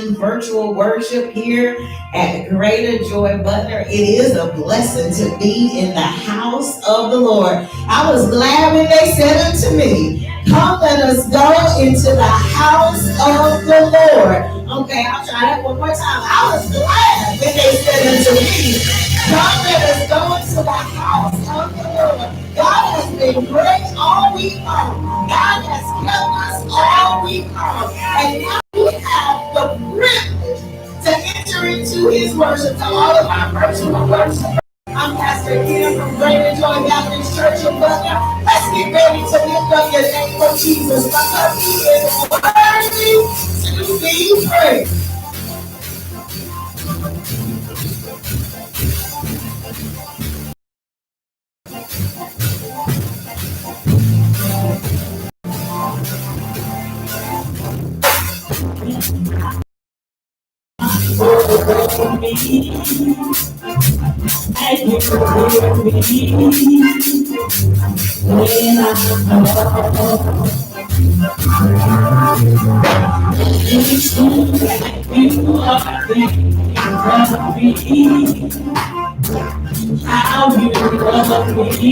virtual worship here at Greater Joy Butler. It is a blessing to be in the house of the Lord. I was glad when they said unto me, come, let us go into the house of the Lord. Okay, I'll try that one more time. I was glad when they said unto me, come, let us go into the house of the Lord. God has been great all week long. God has kept us all week long. And now we have the privilege to enter into his worship. To all of our virtual worship, I'm Pastor Kim from Greater Joy Baptist Church of Butler. Let's get ready to lift up your name for Jesus because he is worthy to be praised. And you hear me when I call. You are thinking of me, how you love me.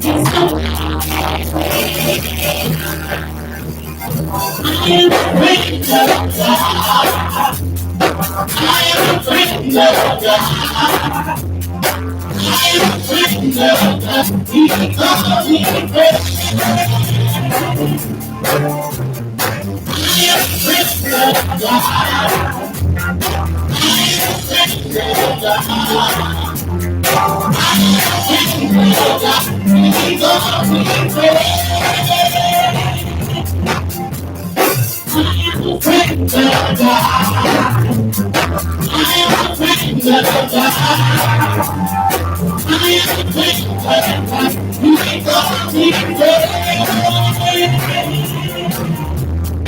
It's so I am a friend of God. I am a friend of God. I am a friend of God. He calls me a friend. I am a friend of God. I am a friend of God. I am a friend of God. He calls me a friend. I am a friend of God. I am a friend of God. I am a friend of God. He calls me a friend.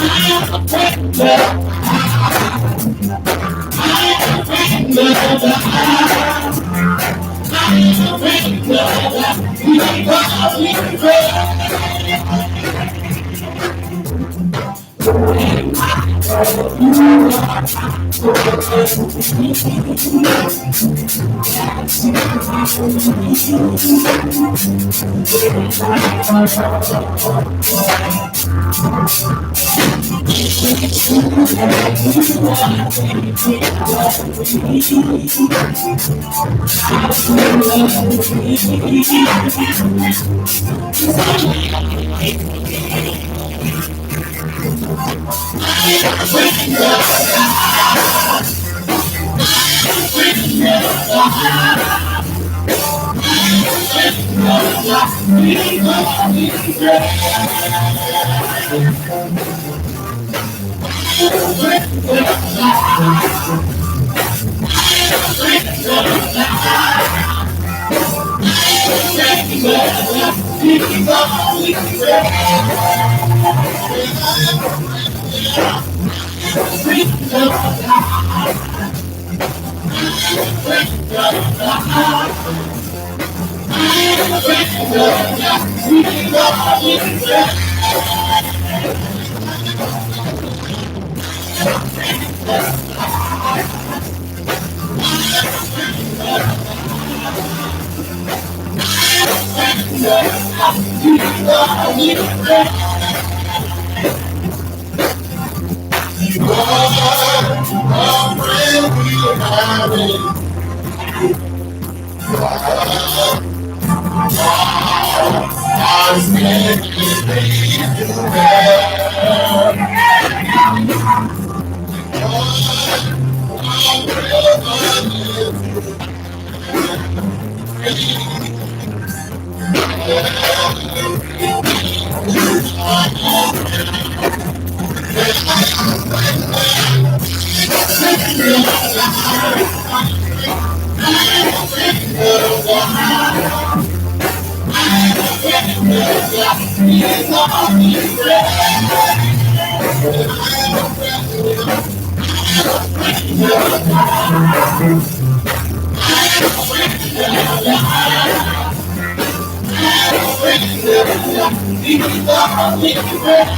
I am a friend of God. I am a friend of God. I am a friend of God. He calls me a friend.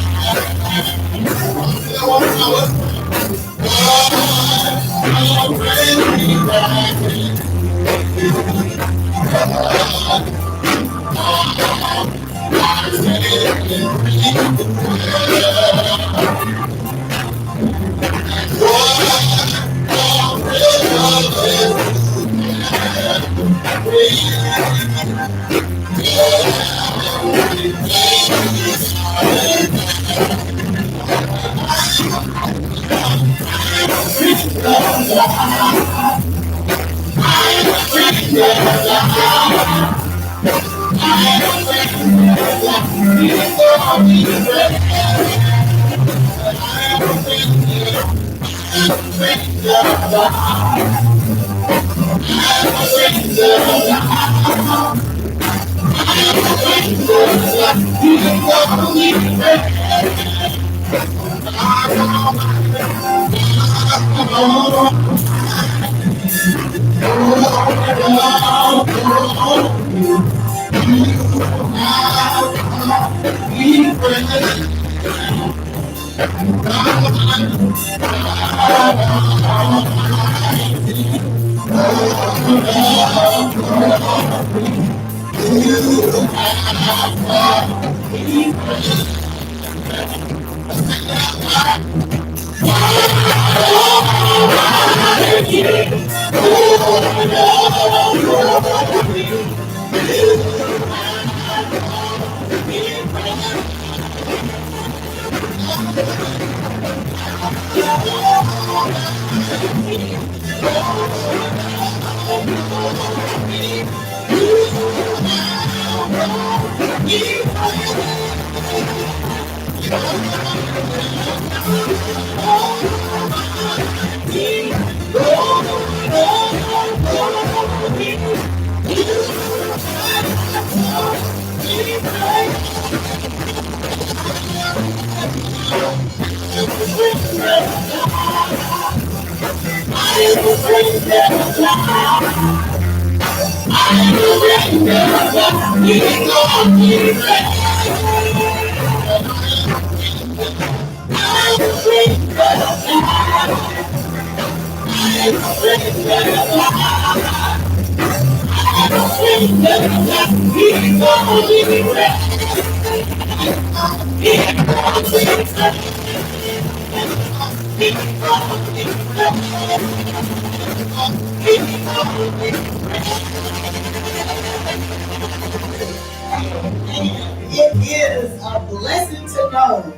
It is a blessing to know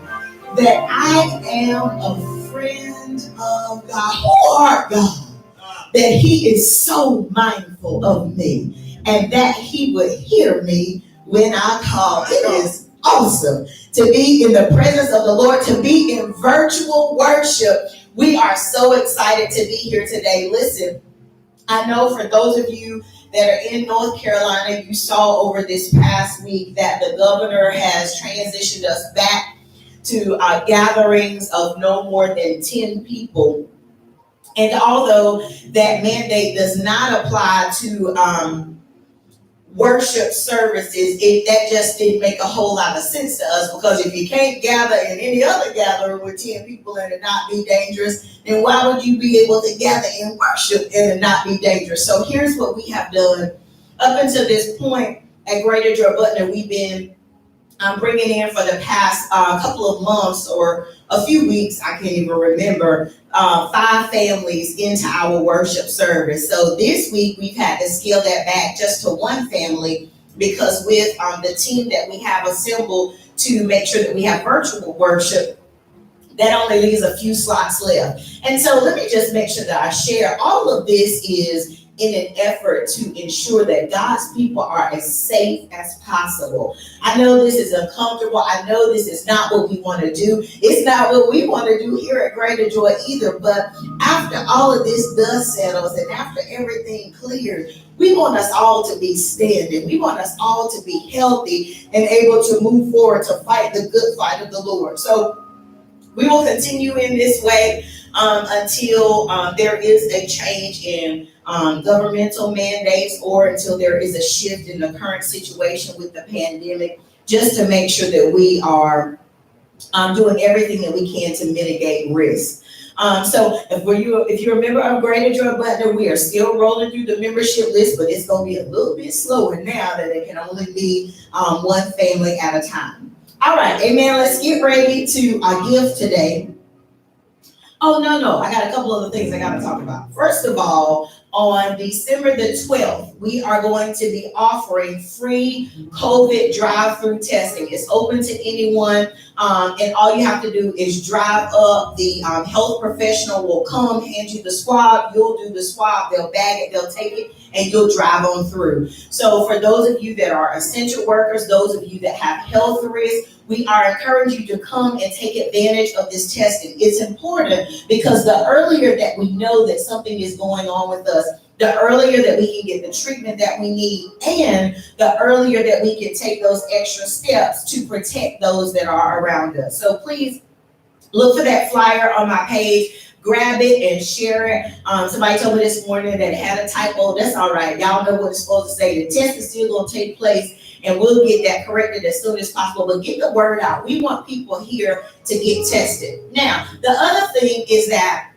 that I am a friend of God. Who art God? That He is so mindful of me and that He would hear me when I call. It is awesome to be in the presence of the Lord, to be in virtual worship. We are so excited to be here today. Listen, I know for those of you that are in North Carolina, you saw over this past week that the governor has transitioned us back to gatherings of no more than 10 people. And although that mandate does not apply to worship services, that just didn't make a whole lot of sense to us, because if you can't gather in any other gathering with 10 people and it not be dangerous, then why would you be able to gather in worship and it not be dangerous? So here's what we have done. Up until this point at Greater Joy Butler, we've been bringing in for the past couple of months or a few weeks, I can't even remember, 5 families into our worship service. So this week we've had to scale that back just to 1 family, because with the team that we have assembled to make sure that we have virtual worship, that only leaves a few slots left. And so let me just make sure that I share. All of this is in an effort to ensure that God's people are as safe as possible. I know this is uncomfortable. I know this is not what we want to do. It's not what we want to do here at Greater Joy either. But after all of this dust settles and after everything clears, we want us all to be standing. We want us all to be healthy and able to move forward to fight the good fight of the Lord. So we will continue in this way until there is a change in governmental mandates, or until there is a shift in the current situation with the pandemic, just to make sure that we are doing everything that we can to mitigate risk. So if you're a member of Greater Joy Butler, we are still rolling through the membership list, but it's going to be a little bit slower now that it can only be one family at a time. All right, amen. Let's get ready to give today. Oh, no. I got a couple other things I got to talk about. First of all, on December the 12th, we are going to be offering free COVID drive-through testing. It's open to anyone, and all you have to do is drive up. The health professional will come, hand you the swab. You'll do the swab. They'll bag it. They'll take it, and you'll drive on through. So for those of you that are essential workers, those of you that have health risks, we are encouraging you to come and take advantage of this testing. It's important because the earlier that we know that something is going on with us, the earlier that we can get the treatment that we need, and the earlier that we can take those extra steps to protect those that are around us. So please look for that flyer on my page. Grab it and share it. Somebody told me this morning that it had a typo. That's all right. Y'all know what it's supposed to say. The test is still going to take place, and we'll get that corrected as soon as possible. But get the word out. We want people here to get tested. Now, the other thing is that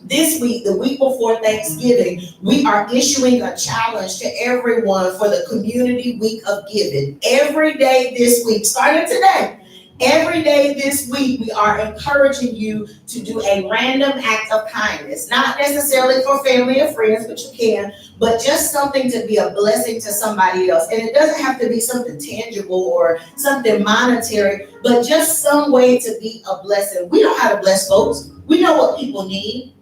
this week, the week before Thanksgiving, we are issuing a challenge to everyone for the Community Week of Giving. Every day this week, starting today, every day this week, we are encouraging you to do a random act of kindness, not necessarily for family and friends, but you can, but just something to be a blessing to somebody else. And it doesn't have to be something tangible or something monetary, but just some way to be a blessing. We know how to bless folks. We know what people need.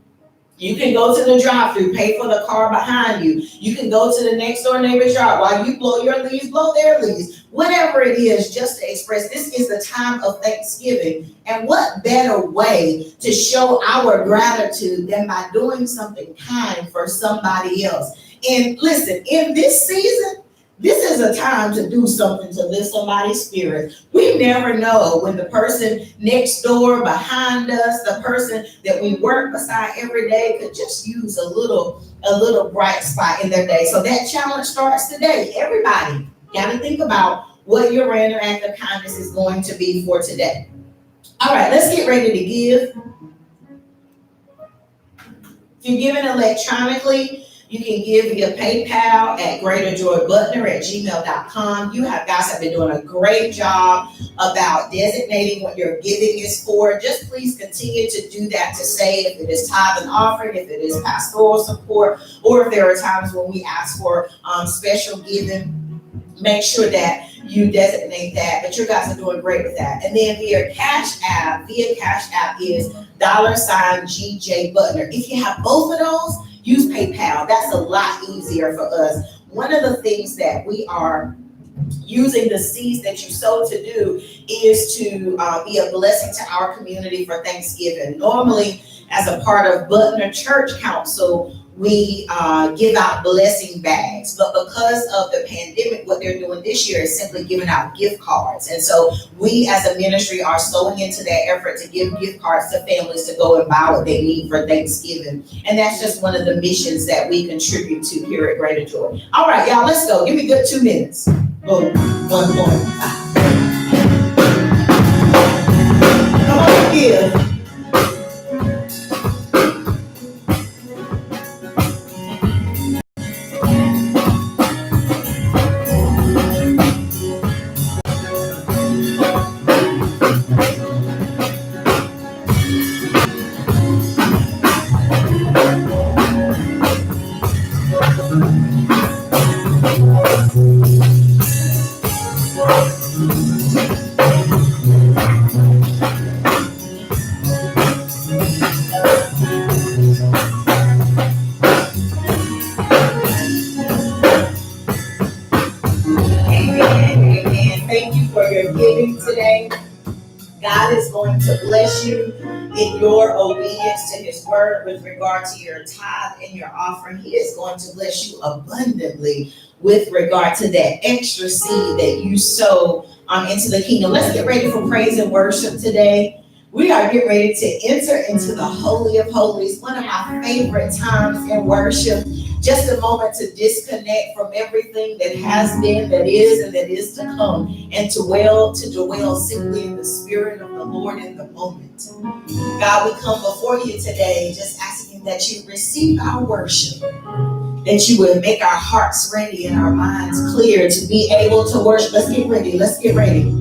You can go to the drive-thru, pay for the car behind you. You can go to the next door neighbor's yard. While you blow your leaves, blow their leaves. Whatever it is, just to express, this is the time of Thanksgiving. And what better way to show our gratitude than by doing something kind for somebody else? And listen, in this season, this is a time to do something to lift somebody's spirit. We never know when the person next door, behind us, the person that we work beside every day could just use a little bright spot in their day. So that challenge starts today. Everybody got to think about what your random act of kindness is going to be for today. All right, let's get ready to give. If you're giving electronically, you can give via PayPal at greaterjoybutler@gmail.com. You guys have been doing a great job about designating what your giving is for. Just please continue to do that, to say if it is tithe and offering, if it is pastoral support, or if there are times when we ask for special giving. Make sure that you designate that, but you guys are doing great with that. And then via Cash App is $GJ Butler. If you have both of those, use PayPal. That's a lot easier for us. One of the things that we are using the seeds that you sow to do is to be a blessing to our community for Thanksgiving. Normally, as a part of Butler Church Council, we give out blessing bags, but because of the pandemic, what they're doing this year is simply giving out gift cards. And so we as a ministry are sowing into that effort to give gift cards to families to go and buy what they need for Thanksgiving. And that's just one of the missions that we contribute to here at Greater Joy. All right, y'all, let's go. Give me a good 2 minutes. Boom, 1 point. Come on, give. Today, God is going to bless you in your obedience to his word with regard to your tithe and your offering. He is going to bless you abundantly with regard to that extra seed that you sow into the kingdom. Let's get ready for praise and worship today. We are getting ready to enter into the Holy of Holies, one of my favorite times in worship. Just a moment to disconnect from everything that has been, that is, and that is to come, and to dwell simply in the Spirit of the Lord in the moment. God, we come before you today just asking that you receive our worship, that you would make our hearts ready and our minds clear to be able to worship. Let's get ready. Let's get ready.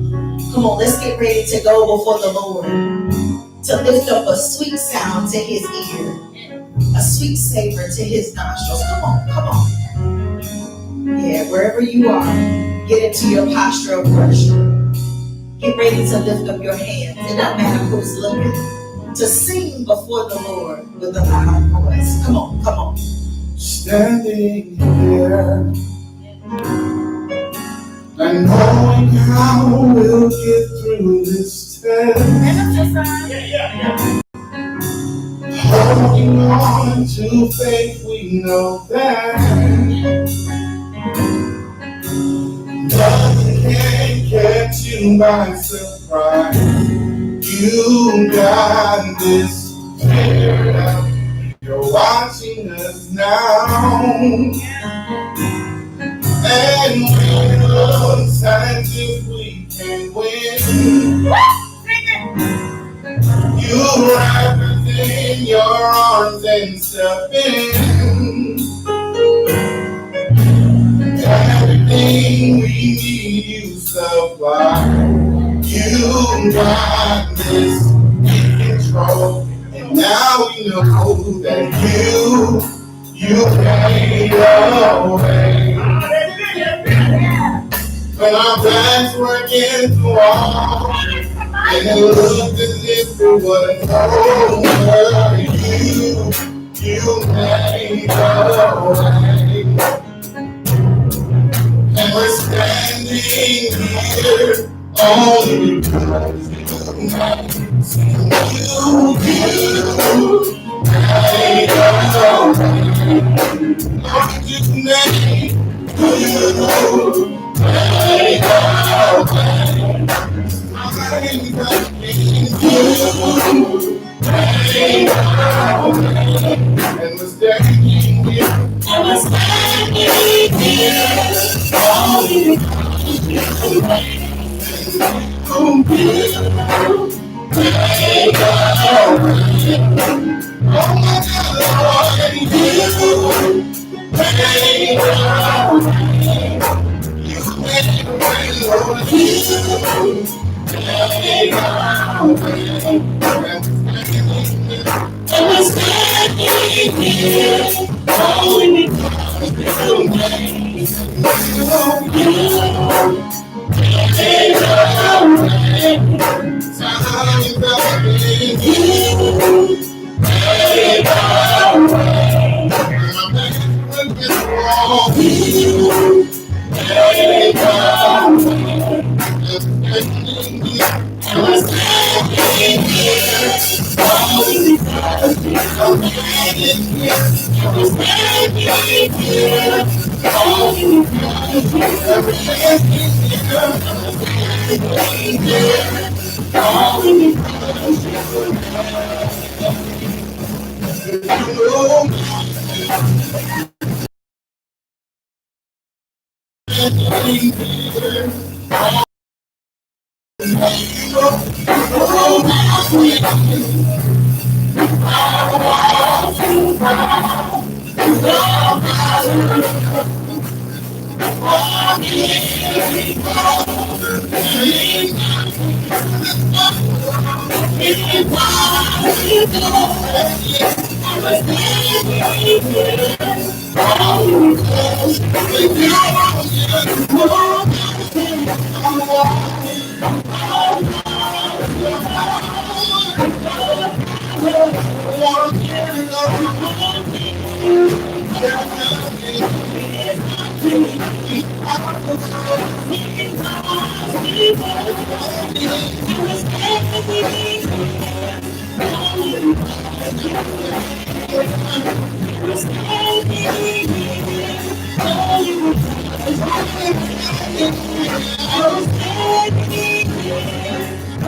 Come on, let's get ready to go before the Lord, to lift up a sweet sound to his ear, a sweet savor to his nostrils. Come on, come on. Yeah, wherever you are, get into your posture of worship. Get ready to lift up your hands. It doesn't matter who's looking. To sing before the Lord with a loud voice. Come on, come on. Standing here and knowing how we'll get through this test. Holding on to faith, we know that nothing can catch you by surprise. You got this figured out. You're watching us now, and we looks as if we can win. You wrap us in your arms and step in. Everything we need, you supply. You got this in control, and now we know that you made a way. When our backs were against the wall, and it looked as if it was over, you made a way. And we're standing here only because you made a way.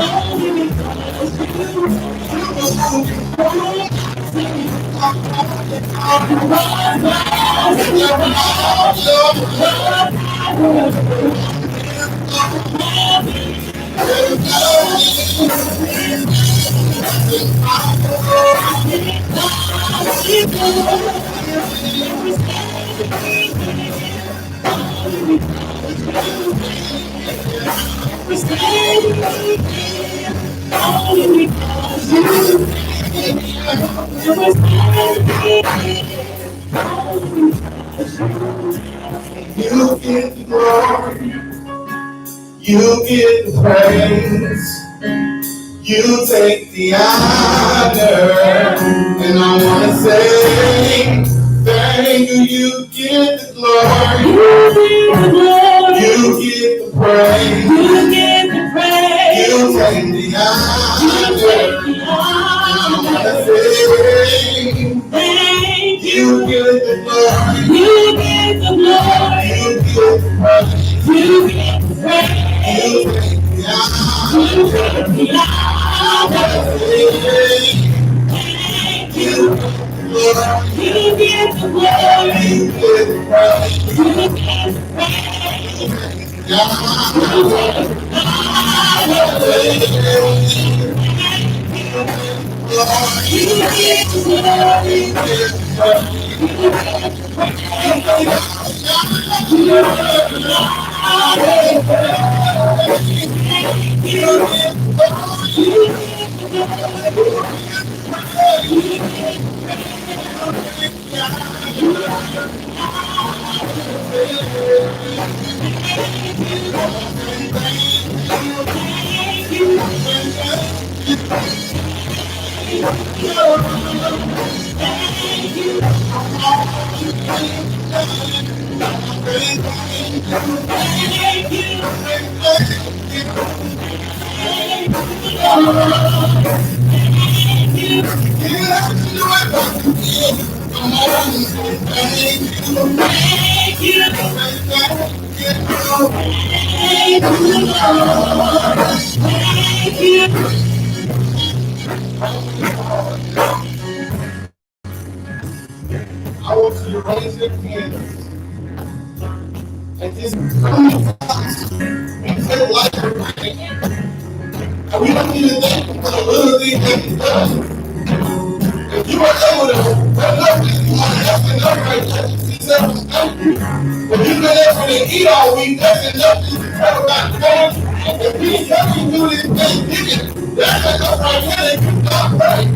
You get the glory, you get the praise, you take the honor, and I want to say thank you. You get the glory, you get the praise, you take the honor, and I want to say thank you. You get the glory, you get the glory, you get the praise, you get the praise, you take the honor, you take the honor. Thank you, Lord. You get the glory, you get the praise, you get the praise, you take the honor, you get the glory, you get the praise. I want you to raise your hands and just feel like you're praying. And we don't even think for the little things that he's done. If you were able to run up this morning, that's enough right there. He said, thank you. If you've been able to eat all week, that's enough to tell about God. If he's helping you do this thing, that's enough right there that you not pray.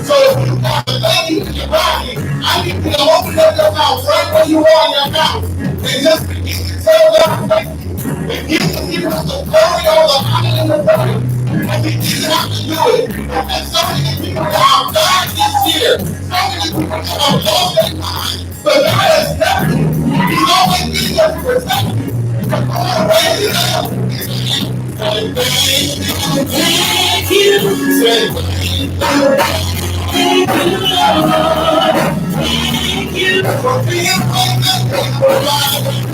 So if you have a lady in your body, I need you to open up your mouth right where you are in your mouth and just begin to tell God thank you. If you can give us the glory, all the honor, and the praise. And we didn't have to do it. And so many people have died this year. So many people have lost their mind. But God has kept you. He's always been there to protect you. Come on, raise it up. Thank you. Say thank you. Thank you, Lord. Thank you for being with us.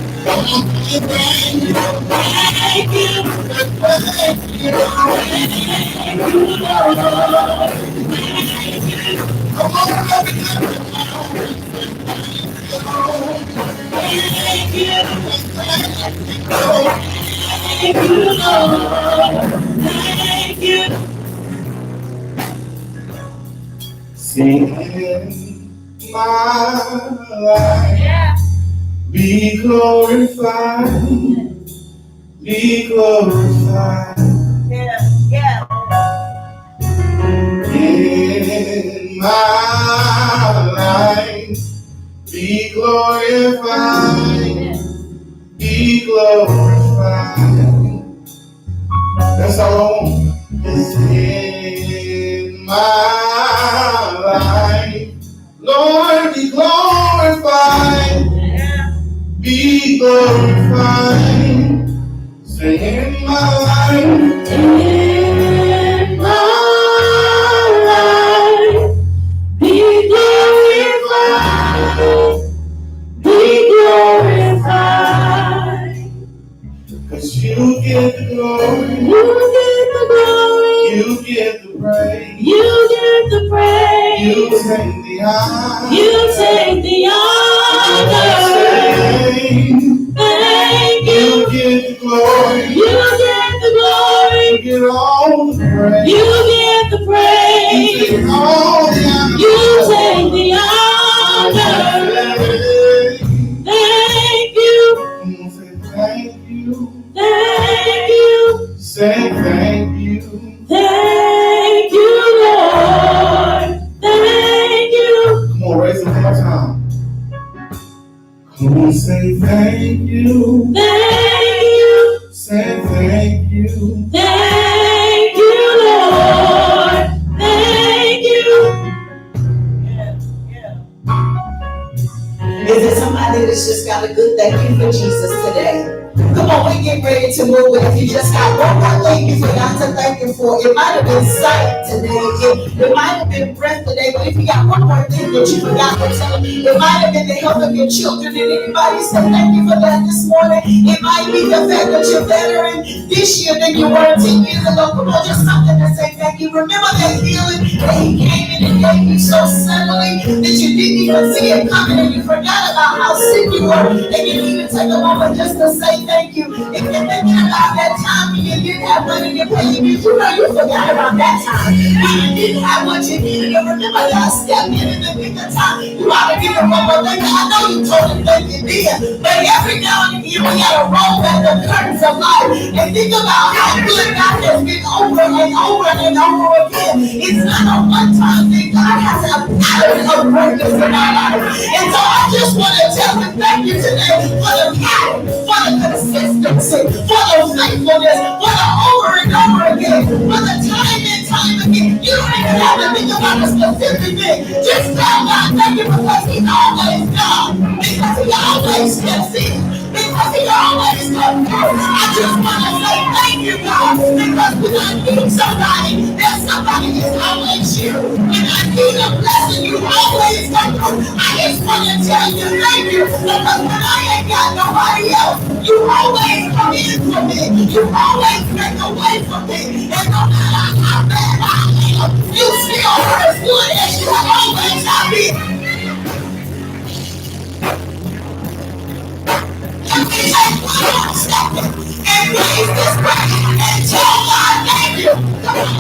Thank you. Thank you. Thank you, Lord. Come on, everybody. Thank you. Thank you, Lord. Thank you. Sing in my life, be glorified, be glorified. In my life, be glorified, be glorified. That's all. It's in my life, Lord, be glorified, be glorified. Say in my life, in my life, be glorified, be glorified. 'Cause you get the glory, you get the glory. You take the honor. You take the honor. Thank you. You get the glory. You get the glory. You get all the praise. You get the praise. You take all the honor. You take the honor. Thank you. Come on, say thank you. Thank you. Say thank you. Thank you, Lord. Thank you. Come on, raise it one more time. Come on, say thank you. Thank you. Say thank you. Thank you, Lord. Thank you. Is there somebody that's just got a good thank you for Jesus today? Come on, we get ready to move. But if you just got one more thing you forgot to thank Him for, it might have been sight today, it might have been breath today, but if you got one more thing that you forgot to tell Him, it might have been the health of your children. And anybody say thank you for that this morning? It might be the fact that you're better in this year than you were 10 years ago. Come on, just something to say thank you. Remember that healing that He came in and gave you so suddenly that you didn't even see it coming, and you forgot about how sick you were, and you didn't even take a moment just to say thank you. If you're thinking about that time when you didn't have money to pay your bills, you know you forgot about that time. When you didn't have what you needed, and remember God stepped in the nick of time. You ought to give Him one more thing. I know you told Him thank you then, but every now and again we gotta roll back the curtains of life and think about how good God has been over and over and over again. It's not a one-time thing. God has a pattern of greatness in our life. And so I just want to tell Him thank you today for the pattern, for the consistency, for the faithfulness, for the over and over again, for the time and time again. You don't even have to think about a specific thing. Just tell God thank you because He's always God, because He always steps in, because He always comes through. I just want to say thank you, God, because when I need somebody, there's somebody that's always here. When I need a blessing, you always come through. I just want to tell you thank you, because when I ain't got nobody else, you always come in for me. You always make a way for me. And no matter how bad I am, you still are as good as you have always have been. Let me take one more second and raise this prayer and tell God thank you. Come on.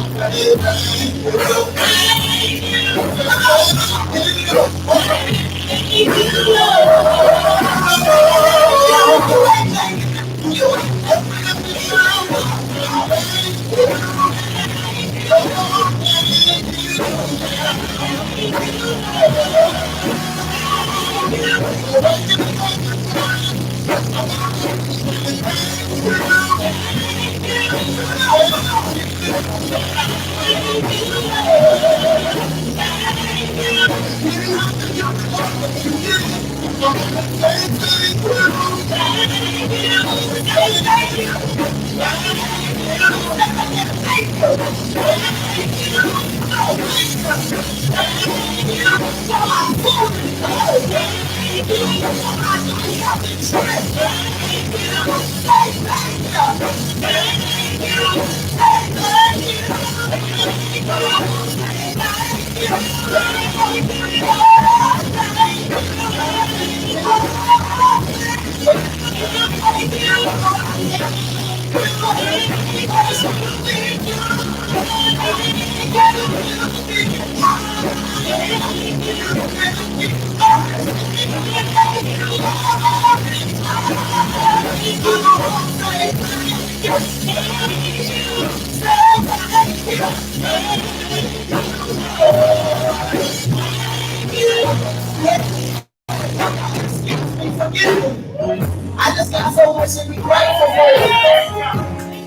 I just got so much to be grateful for.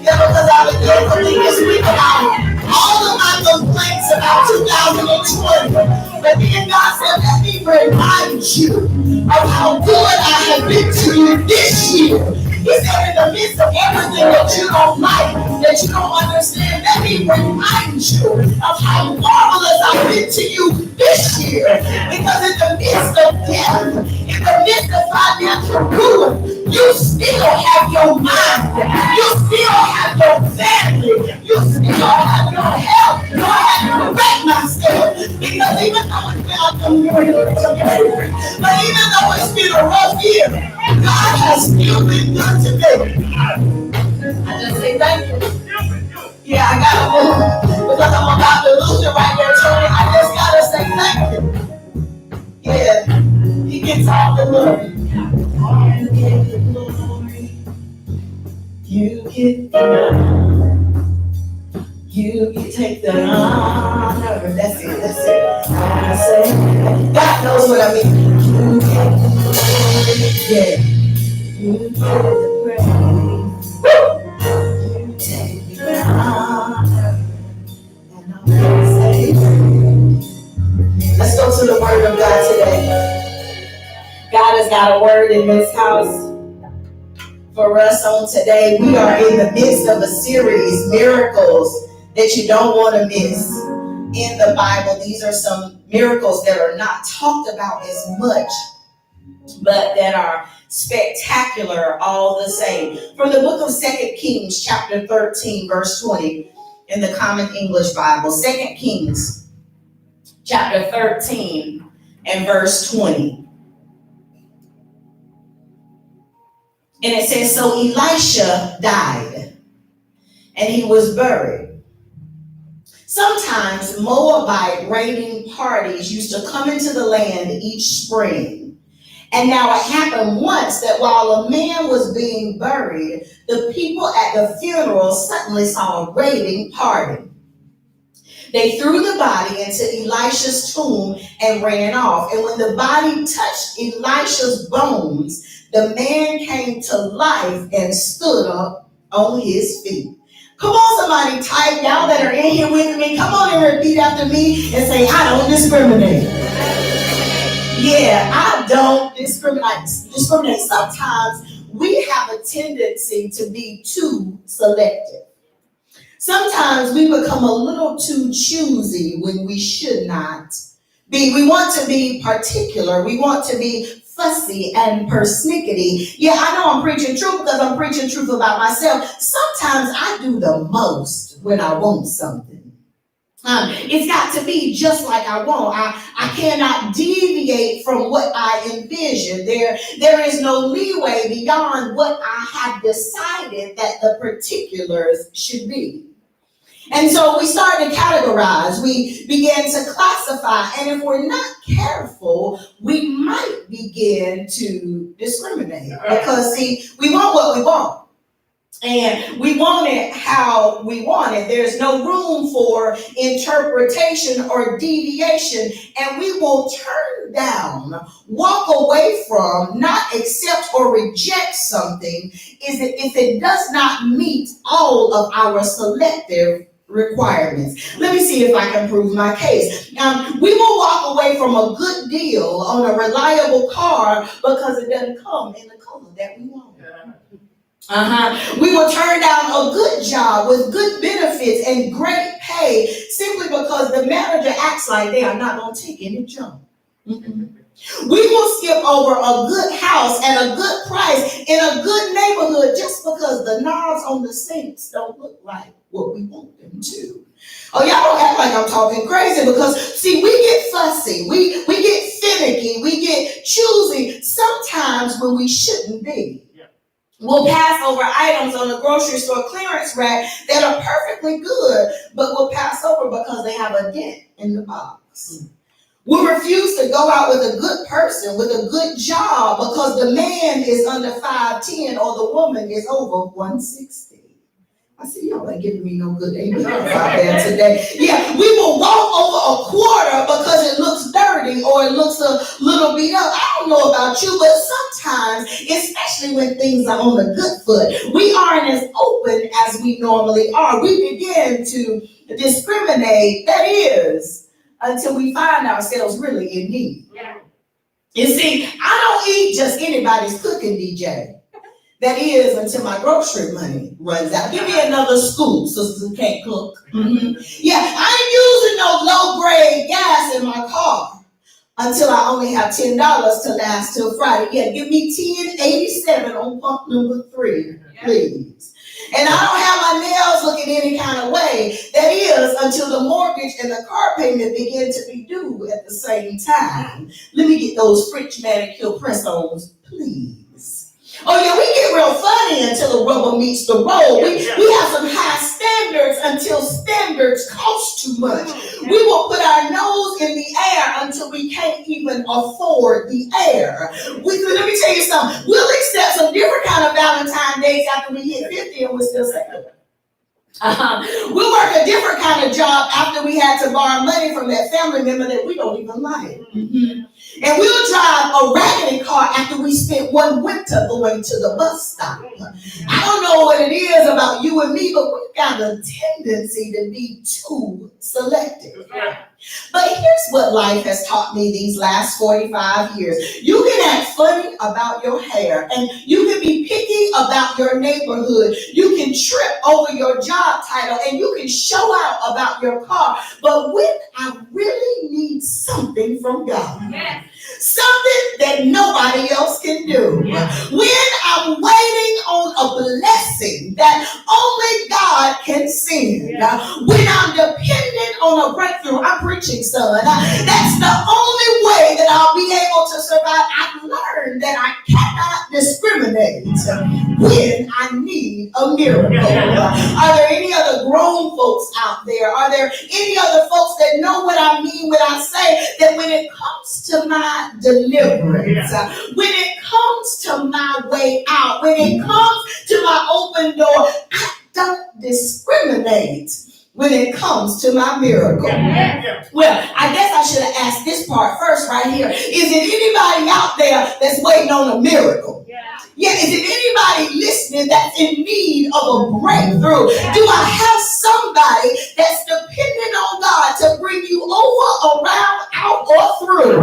Yeah, because I was grateful this week about all of my complaints about 2020. But then God said, let me remind you of how good I have been to you this year. He said, in the midst of everything that you don't like, that you don't understand, let me remind you of how marvelous I've been to you this year. Because in the midst of death, in the midst of financial ruin, You still have your mind. You still have your family. You still have your health. Lord, I have to correct myself. Because even though it's been a community, but even though it's been a rough year, God has still been good to me. I just say thank you. Yeah, I gotta move because I'm about to lose it right there, Tony. I just gotta say thank you. Yeah, he gets all the glory. You get the glory. You get the honor. You take the honor. That's it. That's it. I say, God knows what I mean. You get the glory. Yeah. You get the praise. You take the honor. And I'm gonna say, let's go to the word of God today. God has got a word in this house for us on today. We are in the midst of a series, miracles that you don't want to miss in the Bible. These are some miracles that are not talked about as much, but that are spectacular all the same. From the book of 2 Kings, chapter 13, verse 20, in the Common English Bible. 2 Kings, chapter 13, and verse 20. And it says, so Elisha died, and he was buried. Sometimes Moabite raiding parties used to come into the land each spring. And now it happened once that while a man was being buried, the people at the funeral suddenly saw a raiding party. They threw the body into Elisha's tomb and ran off. And when the body touched Elisha's bones, the man came to life and stood up on his feet. Come on, somebody type, y'all that are in here with me. Come on and repeat after me and say, I don't discriminate. Yeah, I don't discriminate. Sometimes we have a tendency to be too selective. Sometimes we become a little too choosy when we should not be. We want to be particular. We want to be fussy and persnickety. Yeah, I know I'm preaching truth because I'm preaching truth about myself. Sometimes I do the most when I want something. It's got to be just like I want. I cannot deviate from what I envision. There is no leeway beyond what I have decided that the particulars should be. And so we started to categorize, we began to classify, and if we're not careful, we might begin to discriminate. Because see, we want what we want. And we want it how we want it. There's no room for interpretation or deviation. And we will turn down, walk away from, not accept or reject something if it does not meet all of our selective requirements. Let me see if I can prove my case. We will walk away from a good deal on a reliable car because it doesn't come in the color that we want. We will turn down a good job with good benefits and great pay simply because the manager acts like they are not going to take any junk. We will skip over a good house and a good price in a good neighborhood just because the knobs on the sinks don't look like what we want them to. Oh, y'all don't act like I'm talking crazy because, see, we get fussy, we get finicky, we get choosy sometimes when we shouldn't be. We'll pass over items on the grocery store clearance rack that are perfectly good, but we'll pass over because they have a dent in the box. We'll refuse to go out with a good person, with a good job, because the man is under 5'10" or the woman is over 160. I see y'all ain't giving me no good amen out there today. Yeah, we will walk over a quarter because it looks dirty or it looks a little beat up. I don't know about you, but sometimes, especially when things are on a good foot, we aren't as open as we normally are. We begin to discriminate, that is, until we find ourselves really in need. You see, I don't eat just anybody's cooking, DJ. That is until my grocery money runs out. Give me another scoop, sisters who can't cook. Yeah, I ain't using no low-grade gas in my car. until I only have $10 to last till Friday. Yeah, give me 1087 on pump number 3, please. And I don't have my nails looking any kind of way. That is until the mortgage and the car payment begin to be due at the same time. Let me get those French manicure press-ons, please. Oh yeah, we get real funny until the rubber meets the road. We have some high standards until standards cost too much. We will put our nose in the air until we can't even afford the air. Let me tell you something. We'll accept some different kind of Valentine's days after we hit 50 and we're still single. We'll work a different kind of job after we had to borrow money from that family member that we don't even like. And we'll drive a raggedy car after we spent one winter going to the bus stop. I don't know what it is about you and me, but we've got a tendency to be too selective. But here's what life has taught me these last 45 years. You can act funny about your hair, and you can be picky about your neighborhood. You can trip over your job title, and you can show out about your car. But when I really need something from God, something that nobody else can do, when I'm waiting on a blessing that only God can send, when I'm dependent on a breakthrough, I'm preaching, son. That's the only way that I'll be able to survive. I've learned that I cannot discriminate when I need a miracle. Are there any other grown folks out there? Are there any other folks that know what I mean when I say that when it comes to my deliverance, when it comes to my way out, when it comes to my open door, I don't discriminate when it comes to my miracle? Well, I guess I should have asked this part first right here. Is it anybody out there that's waiting on a miracle? Yeah, is it anybody listening that's in need of a breakthrough? Do I have somebody that's dependent on God to bring you over, around, out, or through?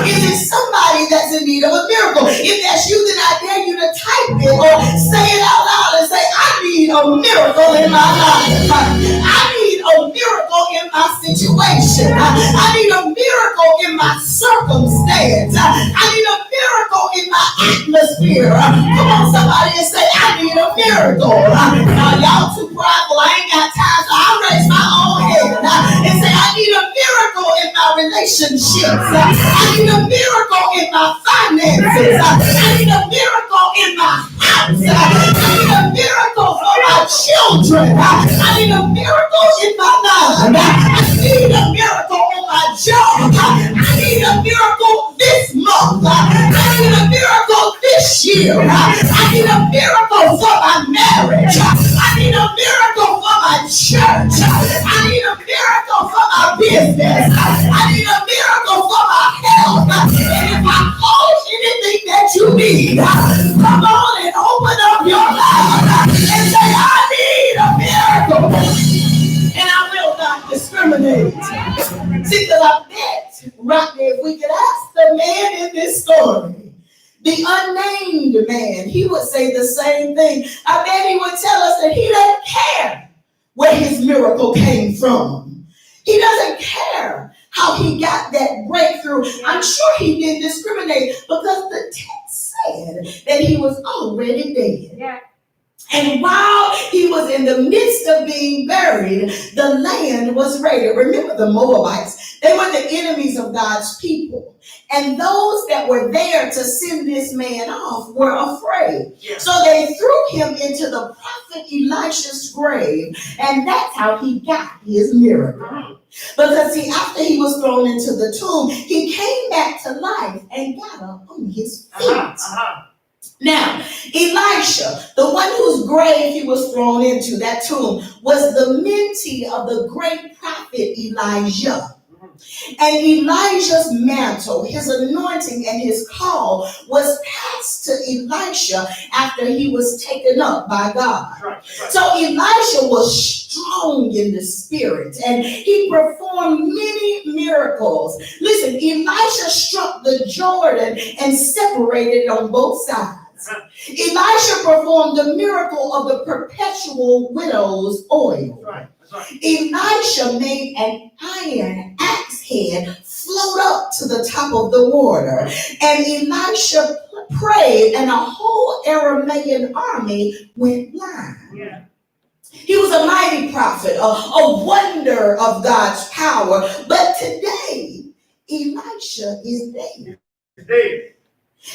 Is it somebody that's in need of a miracle? If that's you, then I dare you to type it or say it out loud and say, I need a miracle in my life. I need a miracle in my situation. I need a miracle in my circumstance. I need a miracle in my atmosphere. Come on, somebody, and say, I need a miracle. Now, y'all too prideful. I ain't got time, so I'll raise my own hand and say, I need a miracle in my relationships. I need a miracle in my finances. I need a miracle in my house. I need a miracle for my children. I need a miracle in my mind. I need a miracle on my job. I need a miracle this month. I need a miracle this year. I need a miracle for my marriage. I need a miracle for my church. I need a miracle for my business. I need a miracle for my health. And if I cause anything that you need, come on and open up your mouth and say, I need a miracle. And I will not discriminate. See, because I bet, Rodney, if we could ask the man in this story, the unnamed man, he would say the same thing. I bet he would tell us that he doesn't care where his miracle came from. He doesn't care how he got that breakthrough. I'm sure he didn't discriminate because the text said that he was already dead. And while he was in the midst of being buried, the land was raided. Remember the Moabites? They were the enemies of God's people. And those that were there to send this man off were afraid. So they threw him into the prophet Elisha's grave. And that's how he got his miracle. Because see, after he was thrown into the tomb, he came back to life and got up on his feet. Now, Elisha, the one whose grave he was thrown into, that tomb, was the mentee of the great prophet Elijah. And Elijah's mantle, his anointing, and his call was passed to Elisha after he was taken up by God. So Elisha was strong in the spirit, and he performed many miracles. Listen, Elisha struck the Jordan and separated it on both sides. Elisha performed the miracle of the perpetual widow's oil. Elisha made an iron axe head float up to the top of the water. And Elisha prayed, and a whole Aramean army went blind. Yeah. He was a mighty prophet, a wonder of God's power. But today, Elisha is dead.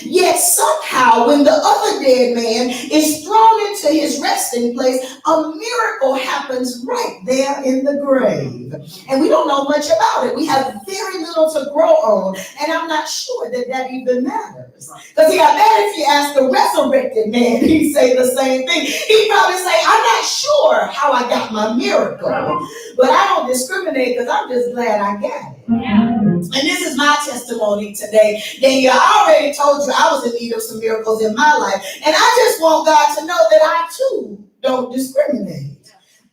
Yet somehow, when the other dead man is thrown into his resting place, a miracle happens right there in the grave. And we don't know much about it. We have very little to grow on. And I'm not sure that even matters. Because I bet if you ask the resurrected man, he'd say the same thing. He'd probably say, I'm not sure how I got my miracle. But I don't discriminate because I'm just glad I got it. And this is my testimony today. Daniel, I already told you I was in need of some miracles in my life. And I just want God to know that I too don't discriminate.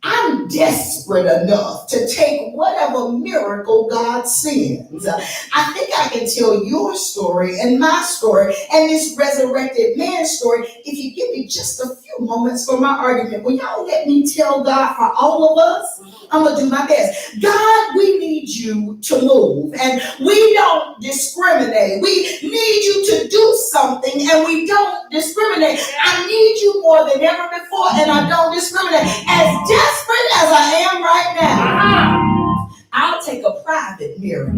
I'm desperate enough to take whatever miracle God sends. I think I can tell your story and my story and this resurrected man's story if you give me just a few moments for my argument. Will y'all let me tell God for all of us? I'm going to do my best. God, we need you to move, and we don't discriminate. We need you to do something, and we don't discriminate. I need you more than ever before, and I don't discriminate. As desperate as I am right now, I'll take a private miracle.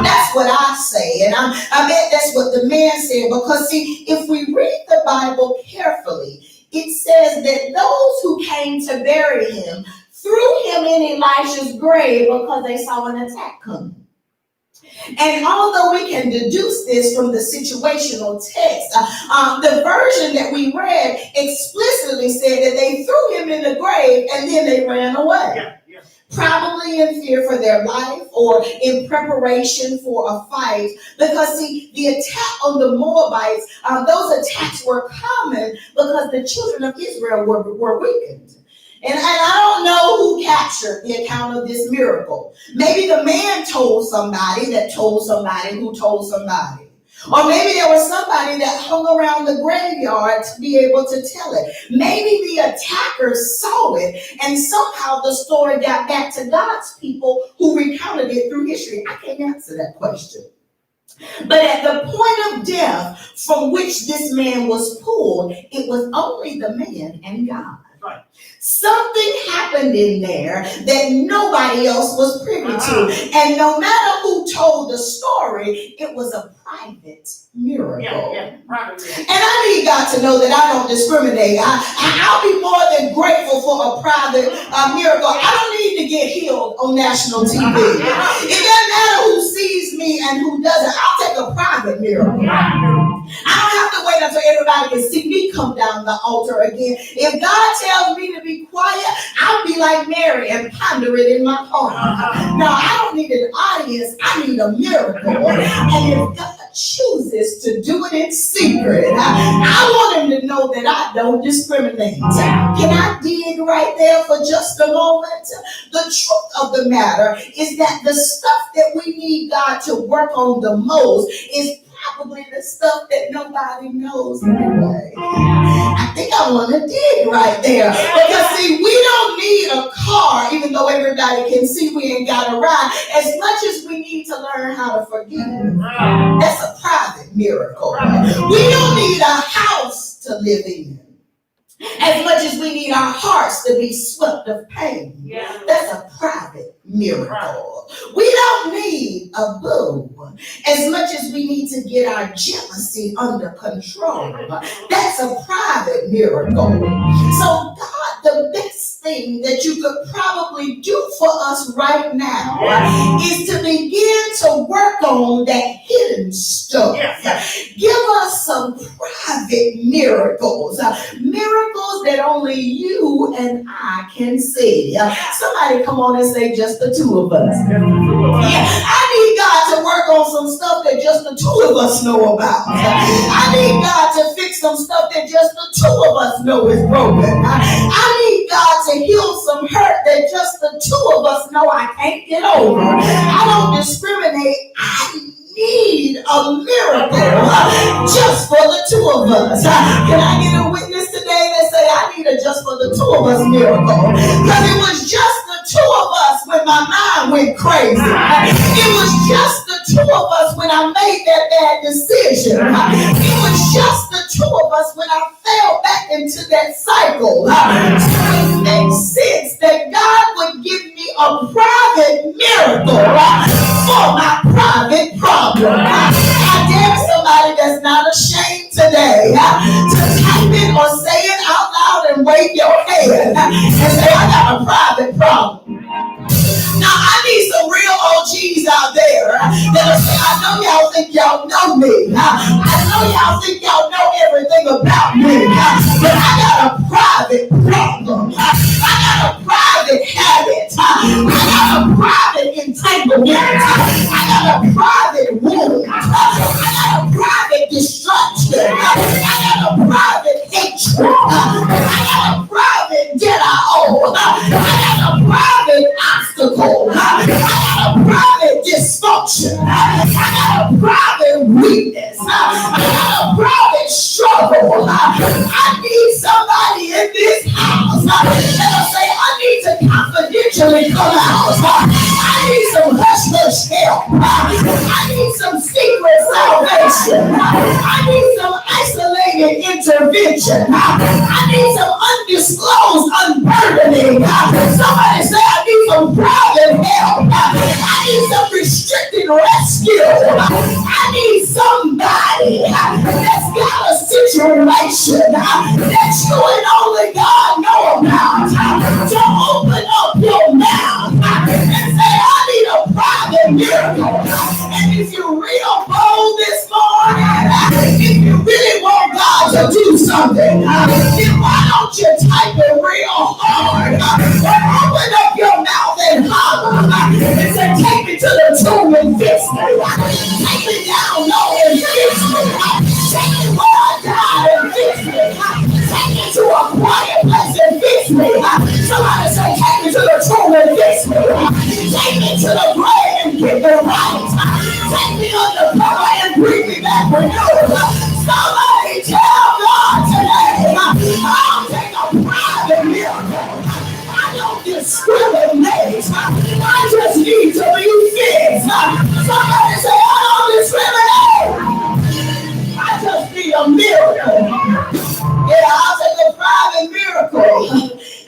That's what I say, and I bet that's what the man said, because see, if we read the Bible carefully, it says that those who came to bury him threw him in Elisha's grave because they saw an attack coming. And although we can deduce this from the situational text, the version that we read explicitly said that they threw him in the grave and then they ran away. Yeah. Probably in fear for their life or in preparation for a fight. Because see, the attack on the Moabites, those attacks were common because the children of Israel were weakened. And I don't know who captured the account of this miracle. Maybe the man told somebody that told somebody who told somebody. Or maybe there was somebody that hung around the graveyard to be able to tell it. Maybe the attackers saw it and somehow the story got back to God's people who recounted it through history. I can't answer that question. But at the point of death from which this man was pulled, it was only the man and God. Right. Something happened in there that nobody else was privy to. And no matter who told the story, it was a private miracle. Private. And I need God to know that I don't discriminate. I'll be more than grateful for a private miracle. I don't need to get healed on national TV. It doesn't matter who sees me and who doesn't. I'll take a private miracle. I don't have to wait until everybody can see me come down the altar again. If God tells me to be quiet, I'll be like Mary and ponder it in my heart. No, I don't need an audience. I need a miracle. And if God chooses to do it in secret, I want him to know that I don't discriminate. Can I dig right there for just a moment? The truth of the matter is that the stuff that we need God to work on the most is probably the stuff that nobody knows anyway. I think I want to dig right there. Because see, we don't need a car, even though everybody can see we ain't got a ride, as much as we need to learn how to forgive. That's a private miracle. We don't need a house to live in, as much as we need our hearts to be swept of pain. That's a private miracle. We don't need a boo, as much as we need to get our jealousy under control. That's a private miracle. So God, the best thing that you could probably do for us right now is to begin to work on that hidden stuff. Give us some private miracles. Miracles that only you and I can see. Somebody come on and say just the two of us. I need God to work on some stuff that just the two of us know about. I need God to fix some stuff that just the two of us know is broken. I need God to heal some hurt that just the two of us know I can't get over. I don't discriminate. I need a miracle just for the two of us. Can I get a witness today that say I need a just for the two of us miracle? Because it was just the two of us when my mind went crazy. It was just two of us when I made that bad decision. It was just the two of us when I fell back into that cycle. So it makes sense that God would give me a private miracle for my private problem. I dare somebody that's not ashamed today to type it or say it out loud and wave your hand and say, I got a private problem. Now, I need some real OGs out there that'll say, I know y'all think y'all know me. I know y'all think y'all know everything about me. But I got a private problem. I got a private habit. I got a private entanglement. I got a private wound. I got a private destruction. I got a private hatred. I got a private debt I owe. I got a private obstacle. I got a private dysfunction. I got a private weakness. I got a private struggle. I need somebody in this house that'll say, I need to confidentially come out. I need some hush hush help. I need some secret salvation. I need some isolated intervention. I need some undisclosed unburdening. Somebody say, I need some private help. I need some restricted rescue. I need somebody that's got a situation that you and only God know about to open up your mouth and say, I need a private miracle. And if you're real bold this morning, if you really want God to do something, then why don't you type it real hard or open up your mouth and holler and say, take me to the tomb and fix me. Take me down low and fix me. Take me where I died and fix me. Take me to a quiet place and fix me. Somebody say, take me to the tomb and fix me. Take me to the grave and get me right. Take me under cover and bring me back renewed. Somebody tell God today, I'll take a private miracle. I don't discriminate. I just need to be fixed. Somebody say, I don't discriminate. I just need a miracle. Yeah, I'll take a private miracle.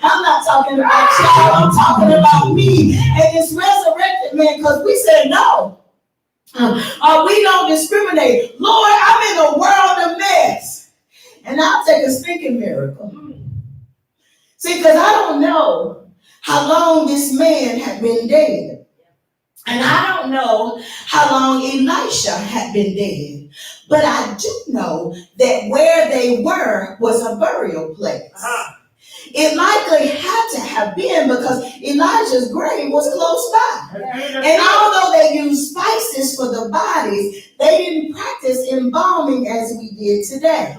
I'm not talking about y'all. I'm talking about me and this resurrected man, because we said no. We don't discriminate. Lord, I'm in a world of mess. And I'll take a stinking miracle. See, because I don't know how long this man had been dead. And I don't know how long Elisha had been dead. But I do know that where they were was a burial place. It likely had to have been because Elijah's grave was close by. And although they used spices for the bodies, they didn't practice embalming as we did today.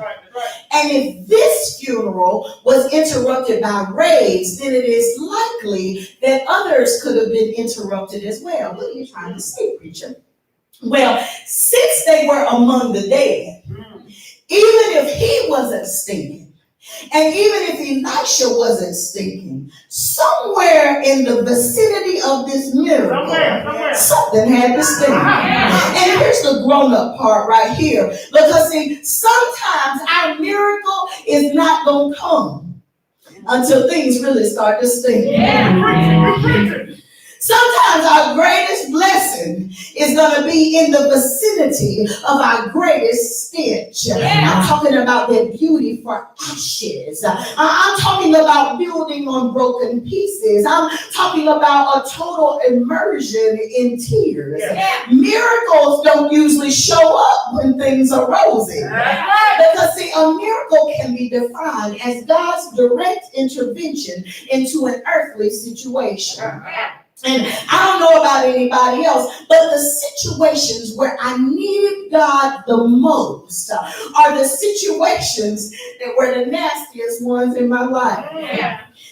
And if this funeral was interrupted by raves, then it is likely that others could have been interrupted as well. What are you trying to say, preacher? Well, since they were among the dead, even if he wasn't stinking, and even if Elisha wasn't stinking, somewhere in the vicinity of this miracle, something had to stink. And here's the grown-up part right here. Because see, sometimes our miracle is not going to come until things really start to stink. Sometimes our greatest blessing is going to be in the vicinity of our greatest stench. I'm talking about that beauty for ashes. I'm talking about building on broken pieces. I'm talking about a total immersion in tears. Miracles don't usually show up when things are rosy. Because see, a miracle can be defined as God's direct intervention into an earthly situation. And I don't know about anybody else, but the situations where I needed God the most are the situations that were the nastiest ones in my life.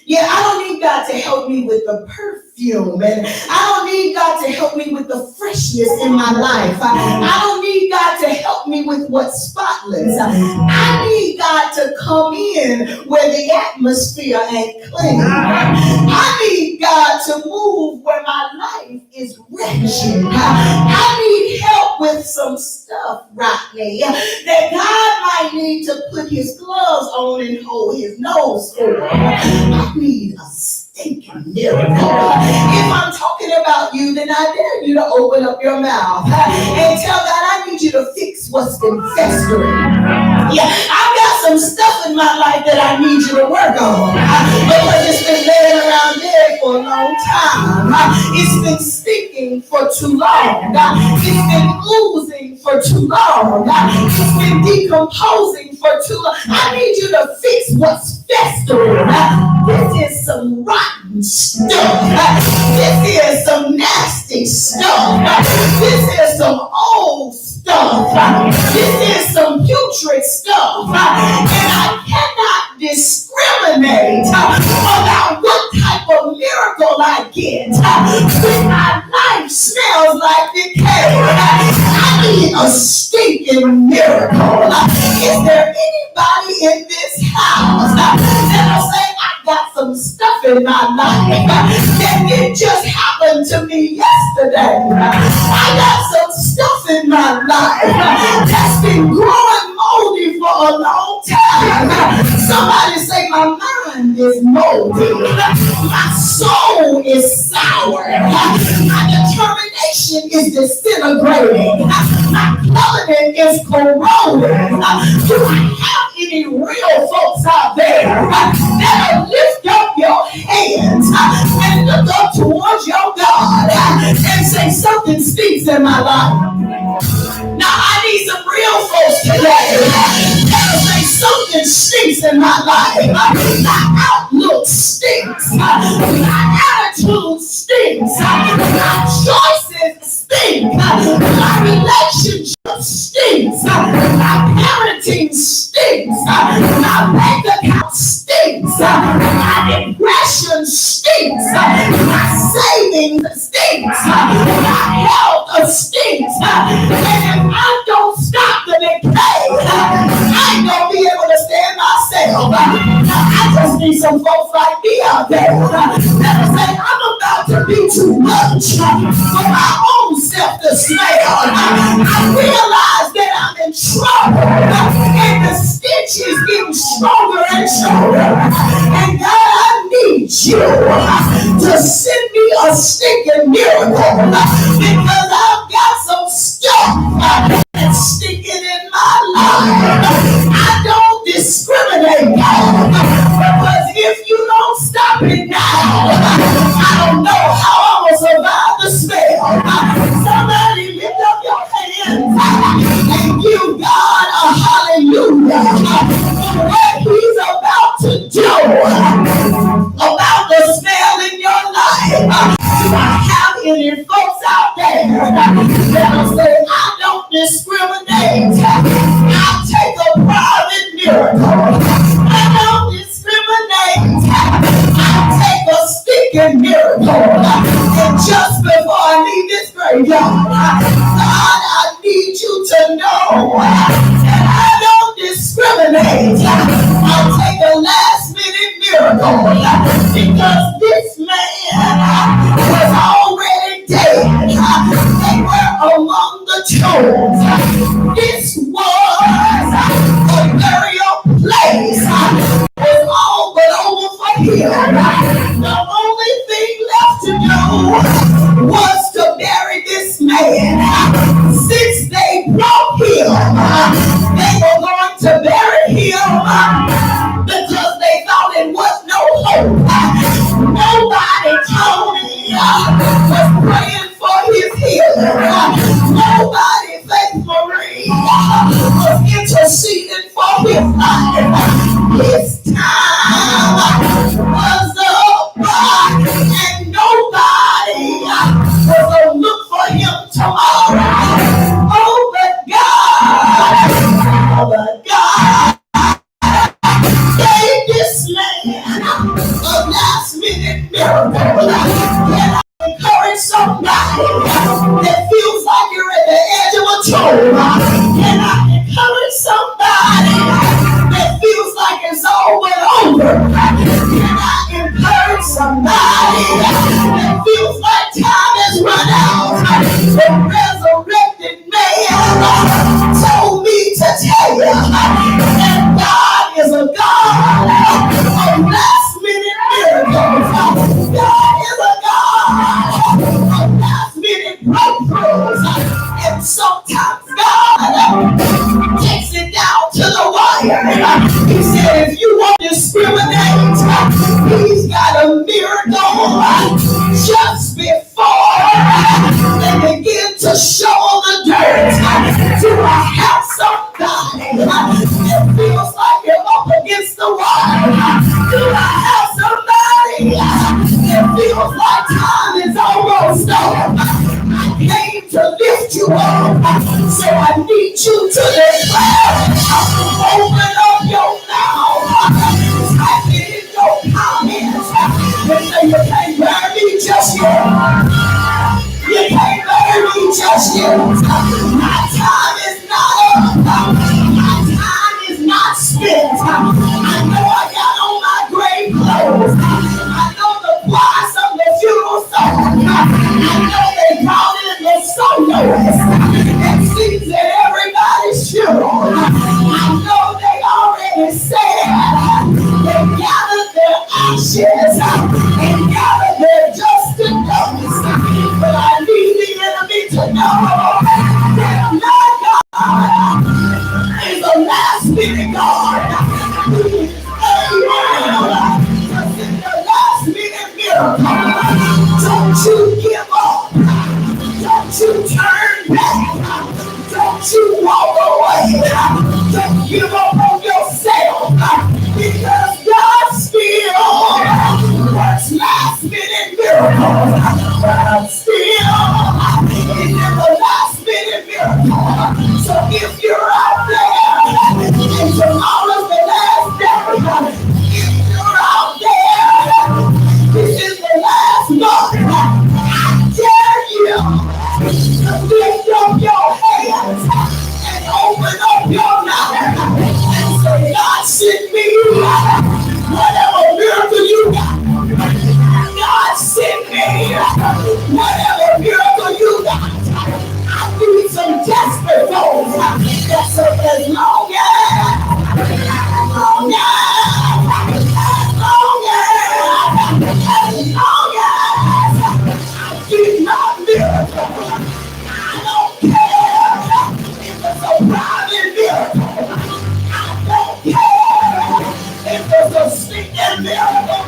Yeah, I don't need God to help me with the perfume, and I don't need God to help me with the freshness in my life. I don't need God to help me with what's spotless. I need God to come in where the atmosphere ain't clean. I need God to move where my life is wretched. I need help some stuff, Rodney, that God might need to put his gloves on and hold his nose for. I need a stinking miracle. If I'm talking about you, then I dare you to open up your mouth and tell God, I need you to fix what's been festering. Yeah, I've got some stuff in my life that I need you to work on because it's been laying around there for a long time. It's been stinking for too long. It's been oozing for too long. It's been decomposing for too long. I need you to fix what's festering. This is some rotten stuff. This is some nasty stuff. This is some old stuff. This is some putrid stuff. And I cannot discriminate about what type of miracle I get when my life smells like decay. I need a stinking miracle. Is there anybody in this house that'll say, I got some stuff in my life that didn't just happen to me yesterday? I got some stuff in my life that's been growing moldy for a long time. Somebody say, my mind is moldy. My soul is sour. My determination is disintegrating. My covenant is corroding. Do I have any real folks out there that'll lift up your hands and look up towards your God and say, something stinks in my life? Now I need some real folks today that'll say, something stinks in my life. My outlook stinks. My attitude stinks. My choices stink. My relationship stinks. My parenting stinks. My bank account stinks. My depression stinks. My savings stinks. My health stinks. And if I don't stop the decay, I ain't gonna be able to stand myself. I just need some folks like me out there that'll say, I'm about to be too much for my own self to smell. I realize that I'm in trouble and the stench is getting stronger and stronger. And God, I need you to send me a stinking miracle because I've got some stuff that's stinking in my life. I don't discriminate, God, because if you don't stop it now, I don't know how I'm going to survive the smell. Somebody lift up your hands and give God a hallelujah for what he's about to do about the smell in your life. Do I have any folks out there that'll say, I don't discriminate? I'll take a private miracle. I don't discriminate. I'll take a stinking miracle. And just before I leave this graveyard, God, I need you to know that I don't discriminate. I'll take a last minute miracle because this man was already dead. They were among the tombs. This was a burial place. It was all but over for him. The only thing left to do was to bury this man. Since they brought him, they were going to bury him because they thought it was no hope. Nobody, Tony, was praying for his healing. Nobody, Faith Marie, was interceding for his life. His time was up, and nobody was going to look for him tomorrow. Oh, but God gave this man a last minute miracle. Can I encourage somebody that feels like you're at the edge of a tomb? Can I encourage somebody that feels like it's all but over? Can I encourage somebody that feels like time has run out? The resurrected man It feels like you're up against the wall. Do I have somebody? It feels like time is almost up. I came to lift you up, so I need you to declare. Open up your mouth. Type it in your comments. And say you can't bury me just yet. You can't bury me just yet. My time is not up. My time is not spent. I know I got on my grave clothes. I know the price of the funeral song. I know they brought in the soloist. It seems that everybody's funeral. I know they already said they gathered their ashes and gathered their dust and dust. But I need the enemy to know that my God is a last minute God. He is able to send the last minute miracle. Don't you give up. Don't you turn back. Don't you walk away. Don't give up on yourself. Because God still works last minute miracles. But I'm still in the last minute miracle. So if you're out there and tomorrow's the last day, if you're out there, this is the last month. I dare you to lift up your hands and open up your mouth and say, God send me whatever miracle you got. God send me whatever miracle you got. I need some desperate folks that say as long as I get my miracle, I don't care if it's a private miracle. I don't care if it's a sneaking miracle.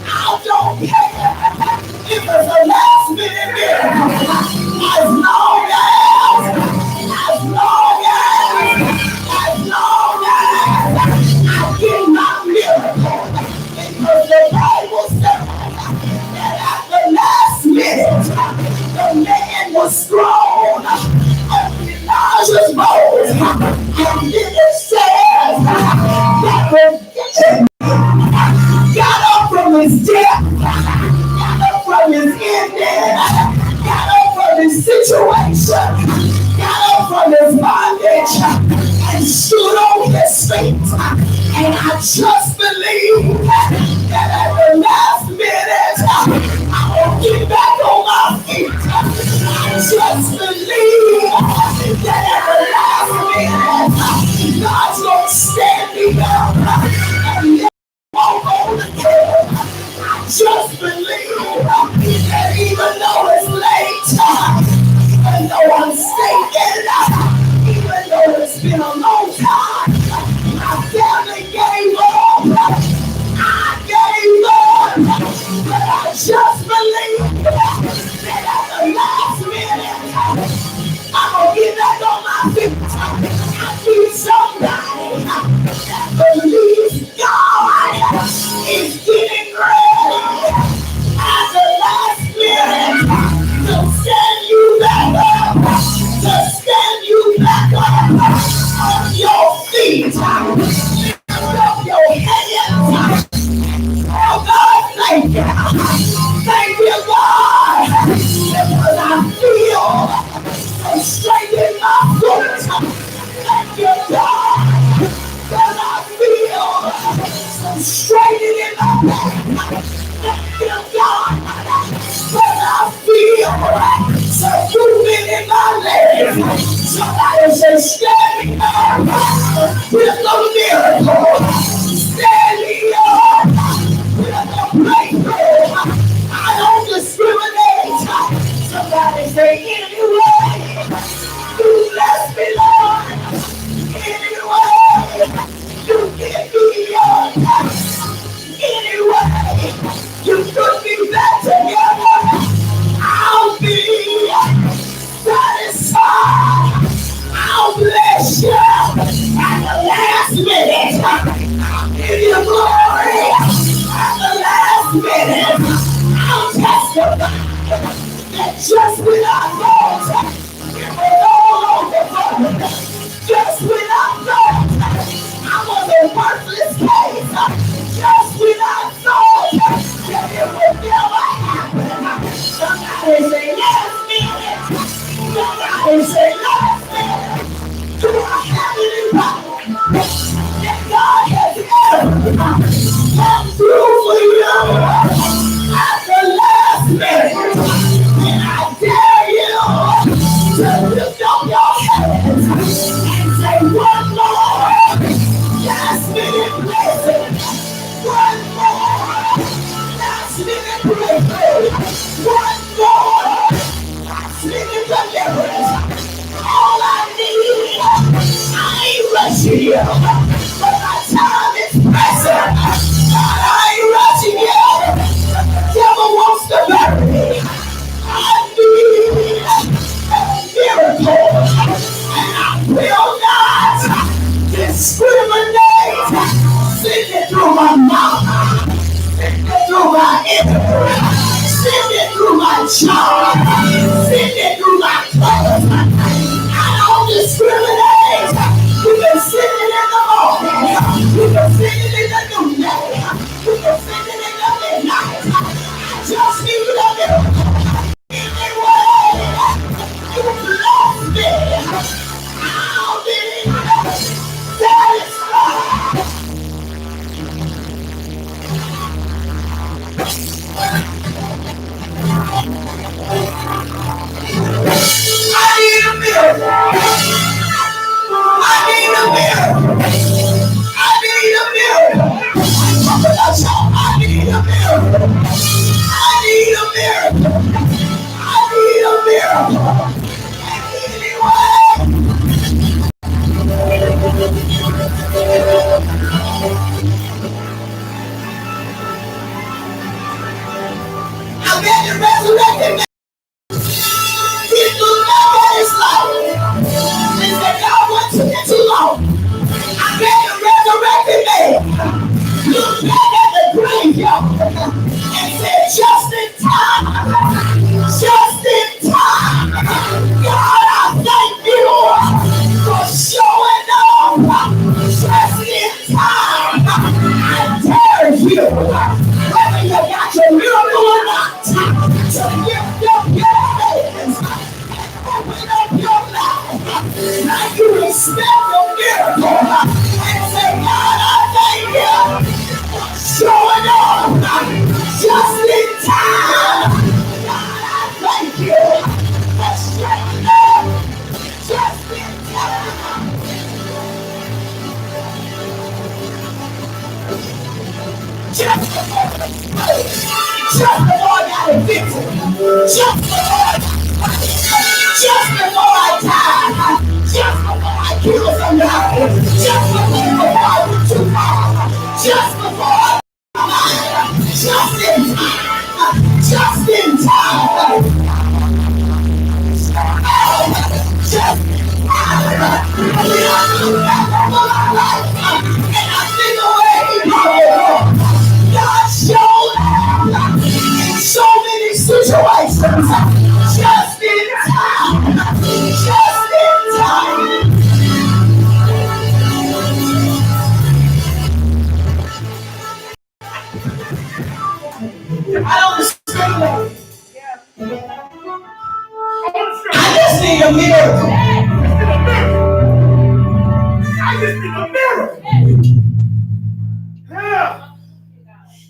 I don't care if it's a last minute miracle. As long as I get my miracle. Because the Bible says that at the last minute, the man was thrown up Elijah's bones. And then it says that when got up from his death, got up from his ending, got up from his situation, got up from his bondage, and stood on his feet. And I just believe that at the last minute, I'm going to get back on my feet. I just believe that at the last minute, God's going to stand me up and won't hold again. I just believe that even though it's late, even though I'm staking, even though it's been a long time, my family gave up. I gave up. But I just believe that at the last minute, I'm going to get back on my feet. I need somebody that believes God is getting ready at the last minute to stand you back up, to stand you back up on your feet. Lift up your hands. Oh God, thank you. Thank you, God, because I feel so straight in my foot. Thank you, God, because I feel so straight in my back. Thank you, God, because I feel so moving in my legs. Somebody say, stand me up with a miracle. Stand me up with a breakthrough. I don't discriminate. Somebody say, anyway, you bless me, Lord. Anyway, you give me up. Anyway, you put me back together. I'll be satisfied. I'll bless you. you glory. At the last minute, I'll testify that just when I thought it was all over for me, just when I thought I was a worthless case, just when I thought that it would never happen, somebody say, last minute. Somebody say, last minute. Do I have anybody that God has ever come through for you at the last minute? And I dare you to lift up your hands and say, one more last minute blessing. One more last minute breakthrough. One more last minute deliverance. All I need, I ain't rushing you, but my time is pressing. God, I ain't rushing you. The devil wants to bury me. I need a miracle, and I will not discriminate. Send it through my mouth, send it through my interview, send it through my job, send it through my clothes. I don't discriminate. You can send it in the morning. You can send it in the noonday. You can send it in the midnight. I just need a miracle. Anyway, you bless me. I'll be satisfied. I need a miracle. I need a miracle. I need a miracle. I need a miracle. I need a miracle. I need a miracle. Anyway. I'm getting resurrected. He looked back at his life and said, God, what took it too long? I get a resurrected man. Looked back at the graveyard and said, just in time. Just in time. God, I thank you for showing up. Just in time. I dare you, whether you got your miracle or not, to lift up your hands and open up your mouth like you expect a miracle and say, God, I thank you for showing up just in time. God, I thank you for showing up just in time. Just before I got evicted, just before I died, just before I killed somebody, just before I went too far, just before I just in time, just in time. Just in time. And I see the way he brought me. God showed up in so many situations. Just in time. Just in time. I don't discriminate. I just need a miracle. I just need a miracle.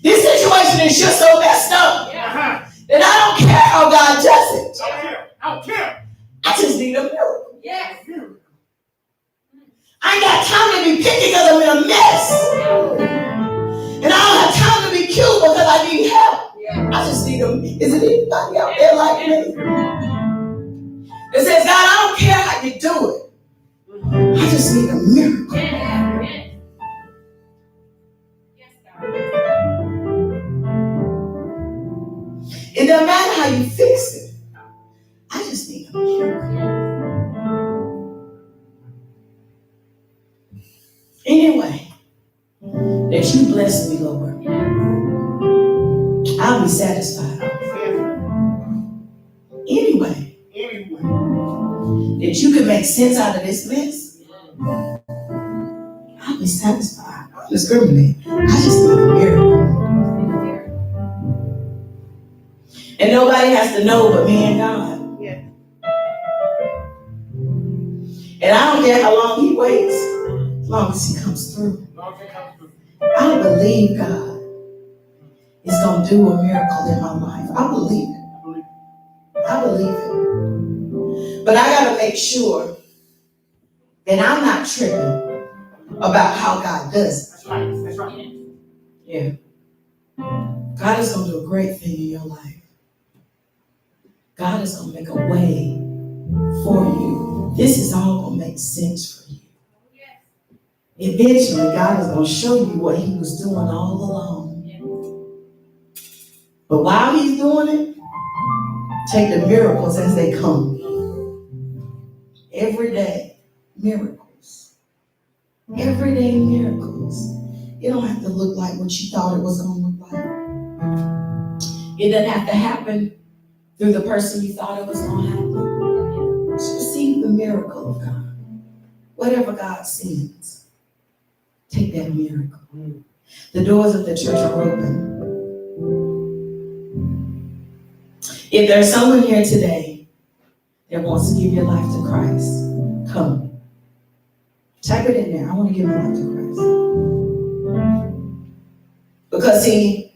This situation is just so messed up that I don't care how God does it. I don't care. I just need a miracle. Yes. I ain't got time to be picky because I'm in a mess. And I don't have time to be cute because I need help. I just need a. Is it anybody out there like me? It says, God, I don't care how you do it. I just need a miracle. It doesn't matter how you fix it. I just need a miracle. Anyway, they that you bless me, Lord, I'll be satisfied. Anyway, that you can make sense out of this mess, I'll be satisfied. I don't discriminate. I just need a miracle. And nobody has to know but me and God. Yeah. And I don't care how long he waits, as long as he comes through. I believe God is going to do a miracle in my life. I believe it. I believe it. But I got to make sure that I'm not tripping about how God does it. That's right. That's right. Yeah. God is going to do a great thing in your life. God is going to make a way for you. This is all going to make sense for you. Eventually, God is going to show you what he was doing all along. But while he's doing it, take the miracles as they come. Every day, miracles. Everyday miracles. It don't have to look like what you thought it was going to look like. It doesn't have to happen through the person you thought it was going to happen. Just receive the miracle of God. Whatever God sends, take that miracle. The doors of the church are open. If there's someone here today that wants to give your life to Christ, come. Type it in there. I want to give my life to Christ. Because see,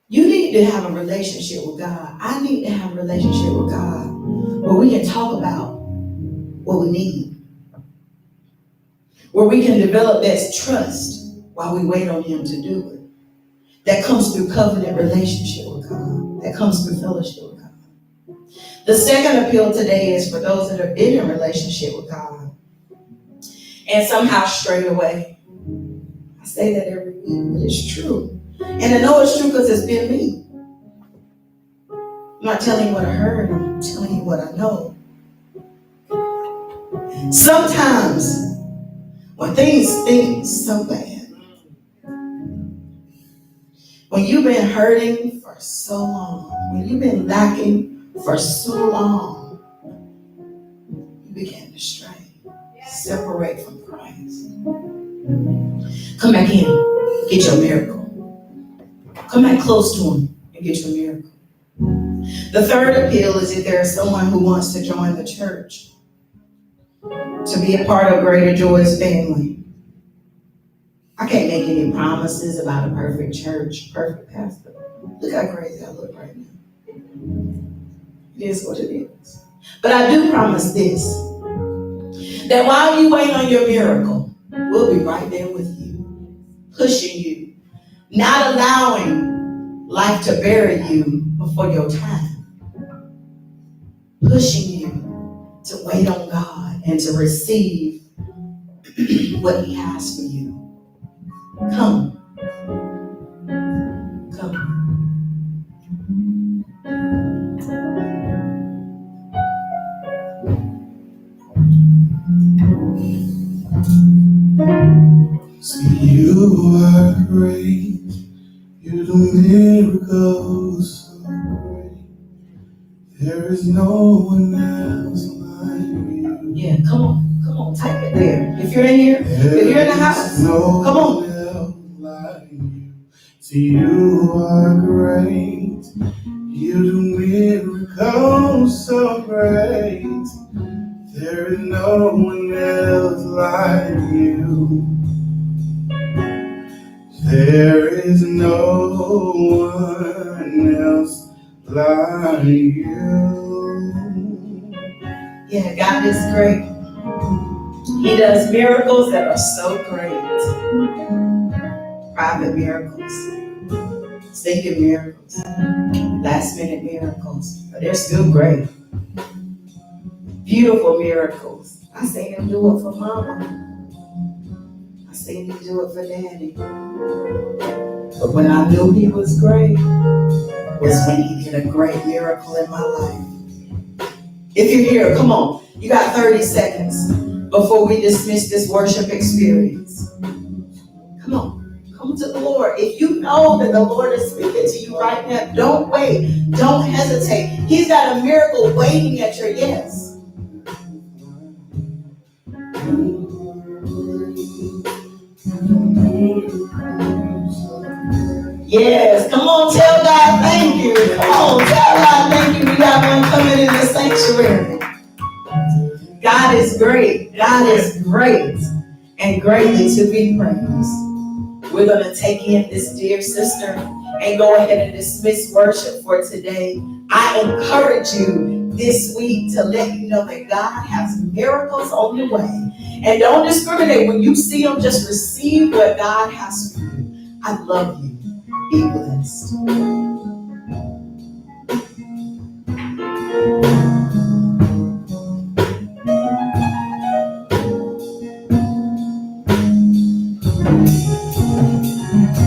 you need to have a relationship with God. I need to have a relationship with God where we can talk about what we need. Where we can develop that trust while we wait on him to do it. That comes through covenant relationship with God. That comes through fellowship with God. The second appeal today is for those that have been in relationship with God and somehow strayed away. I say that every week, but it's true. And I know it's true because it's been me. I'm not telling you what I heard, I'm telling you what I know. Sometimes when things stink so bad, when you've been hurting for so long, when you've been lacking for so long, you begin to stray, separate from Christ. Come back in, get your miracle. Come back close to him and get your miracle. The third appeal is if there is someone who wants to join the church, to be a part of Greater Joy's family. I can't make any promises about a perfect church, perfect pastor. Look how crazy I look right now. It is what it is. But I do promise this, that while you wait on your miracle, we'll be right there with you, pushing you, not allowing life to bury you before your time, pushing you to wait on God and to receive what he has for you. Come. See, you are great. You do miracles so great. There is no one else like you. Yeah, come on, type it there. If you're in here, if you're in the house, no come on. Like you. See, you are great. You do miracles so great. There is no one else like you. There is no one else like you. Yeah, God is great. He does miracles that are so great. Private miracles, stinking miracles, last minute miracles, but they're still great. Beautiful miracles. I seen him do it for mama. I seen him do it for daddy. But when I knew he was great, was when he did a great miracle in my life. If you're here, come on. You got 30 seconds before we dismiss this worship experience. Come Come on. Come to the Lord. If you know that the Lord is speaking to you right now, don't wait. Don't hesitate. He's got a miracle waiting at your yes. Yes. Come on, tell God thank you. Come on, tell God thank you. We got one coming in the sanctuary. God is great. God is great and greatly to be praised. We're going to take in this dear sister and go ahead and dismiss worship for today. I encourage you this week to let you know that God has miracles on the way. And don't discriminate. When you see them, just receive what God has for you. I love you. Be blessed.